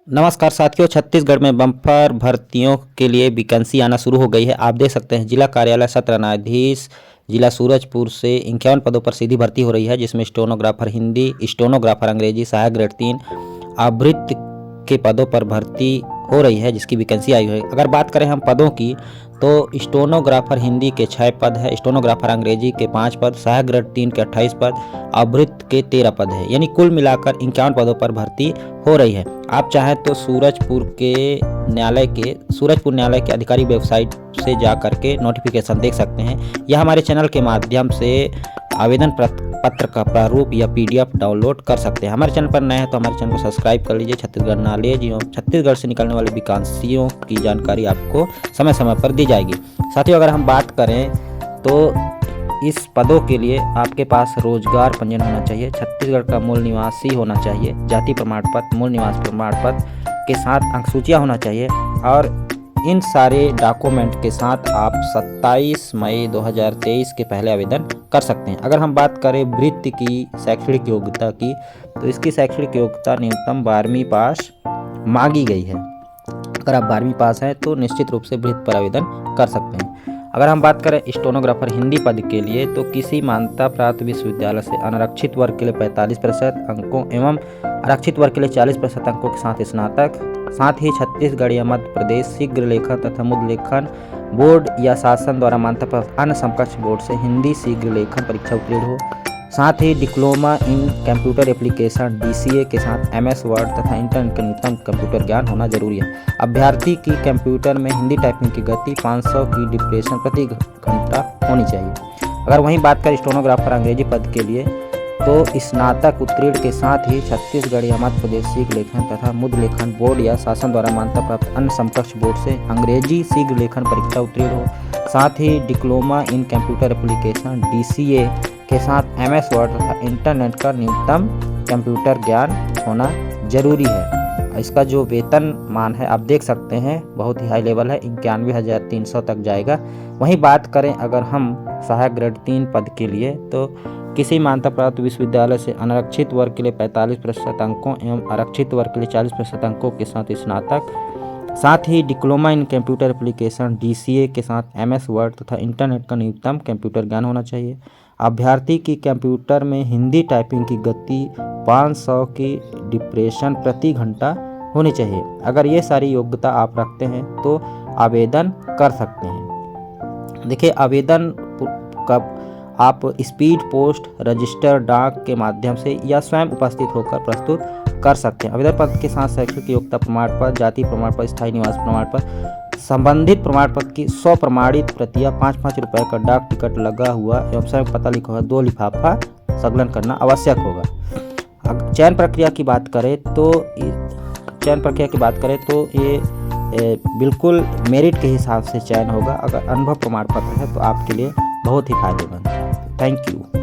नमस्कार साथियों, छत्तीसगढ़ में बम्पर भर्तियों के लिए वैकेंसी आना शुरू हो गई है। आप देख सकते हैं जिला कार्यालय सत्र न्यायाधीश जिला सूरजपुर से 51 पदों पर सीधी भर्ती हो रही है, जिसमें स्टेनोग्राफर हिंदी, स्टेनोग्राफर अंग्रेजी, सहायक ग्रेड 3 आवृत्ति के पदों पर भर्ती हो रही है, जिसकी वैकेंसी आई है। अगर बात करें हम पदों की, तो स्टेनोग्राफर हिंदी के 6 पद है, स्टेनोग्राफर अंग्रेजी के 5 पद, सहायक ग्रेड 3 के 28 पद, आवृत्ति के 13 पद है। यानी कुल मिलाकर 51 पदों पर भर्ती हो रही है। आप चाहें तो सूरजपुर न्यायालय के आधिकारिक वेबसाइट से जा करके नोटिफिकेशन देख सकते हैं, या हमारे चैनल के माध्यम से आवेदन पत्र का प्रारूप या PDF डाउनलोड कर सकते हैं। हमारे चैनल पर नए हैं तो हमारे चैनल को सब्सक्राइब कर लीजिए। छत्तीसगढ़ नॉलेज एवं छत्तीसगढ़ से निकलने वाले वैकेंसियों की जानकारी आपको समय समय पर दी जाएगी। साथियों, अगर हम बात करें तो इस पदों के लिए आपके पास रोजगार पंजीयन होना चाहिए, छत्तीसगढ़ का मूल निवासी होना चाहिए, जाति प्रमाण पत्र, मूल निवास प्रमाण पत्र के साथ अंकसूचियाँ होना चाहिए, और इन सारे डॉक्यूमेंट के साथ आप 27 मई 2023 के पहले आवेदन कर सकते हैं। अगर हम बात करें वृत्ति की शैक्षणिक योग्यता की, तो इसकी शैक्षणिक योग्यता न्यूनतम 12वीं पास मांगी गई है। अगर आप 12वीं पास हैं तो निश्चित रूप से वृत्ति पर आवेदन कर सकते हैं। अगर हम बात करें स्टेनोग्राफर हिंदी पद के लिए, तो किसी मान्यता प्राप्त विश्वविद्यालय से अनारक्षित वर्ग के लिए 45% अंकों एवं आरक्षित वर्ग के लिए 40% अंकों के साथ स्नातक, साथ ही छत्तीसगढ़ या मध्य प्रदेश शीघ्र लेखन तथा मुद्र लेखन बोर्ड या शासन द्वारा मान्यता प्राप्त अन्य समकक्ष बोर्ड से हिंदी शीघ्र लेखन परीक्षा उत्तीर्ण हो, साथ ही diploma in computer application DCA के साथ MS वर्ड तथा इंटरनेट का न्यूनतम कंप्यूटर ज्ञान होना जरूरी है। अभ्यर्थी की कंप्यूटर में हिंदी टाइपिंग की गति 500 की डिप्रेशन प्रति घंटा होनी चाहिए। अगर वहीं बात करें स्टेनोग्राफर अंग्रेजी पद के लिए, तो स्नातक उत्तीर्ण के साथ ही छत्तीसगढ़ या मध्य प्रदेश शीघ्र लेखन तथा मुद्र लेखन बोर्ड या शासन द्वारा मान्यता प्राप्त अन्य समकक्ष बोर्ड से अंग्रेजी शीघ्र लेखन परीक्षा उत्तीर्ण हो, साथ ही diploma in computer application DCA के साथ MS वर्ड तथा इंटरनेट का न्यूनतम कंप्यूटर ज्ञान होना जरूरी है। इसका जो वेतन मान है आप देख सकते हैं, बहुत ही हाई लेवल है, 91,300 तक जाएगा। वहीं बात करें अगर हम सहायक ग्रेड 3 पद के लिए, तो किसी मान्यता प्राप्त विश्वविद्यालय से अनारक्षित वर्ग के लिए 45% अंकों एवं आरक्षित वर्ग के लिए 40% अंकों के साथ स्नातक, साथ ही diploma in computer application DCA के साथ MS वर्ड तथा इंटरनेट का न्यूनतम कंप्यूटर ज्ञान होना चाहिए। अभ्यर्थी की कंप्यूटर में हिंदी टाइपिंग की गति 500 की डिप्रेशन प्रति घंटा होनी चाहिए। अगर ये सारी योग्यता आप रखते हैं तो आवेदन कर सकते हैं। देखिए, आवेदन कब आप स्पीड पोस्ट, रजिस्टर डाक के माध्यम से या स्वयं उपस्थित होकर प्रस्तुत कर सकते हैं। आवेदन पत्र के साथ शैक्षणिक योग्यता प्रमाण पत्र, जाति प्रमाण पत्र, स्थायी निवास प्रमाण पत्र, संबंधित प्रमाण पत्र की 100 प्रमाणित प्रतियां, 5-5 रुपए का डाक टिकट लगा हुआ एवं स्वयं पता लिखा हुआ 2 लिफाफा संकलन करना आवश्यक होगा। चयन प्रक्रिया की बात करें तो ये बिल्कुल मेरिट के हिसाब से चयन होगा। अगर अनुभव प्रमाण पत्र है तो आपके लिए बहुत ही फायदेमंद है। Thank you.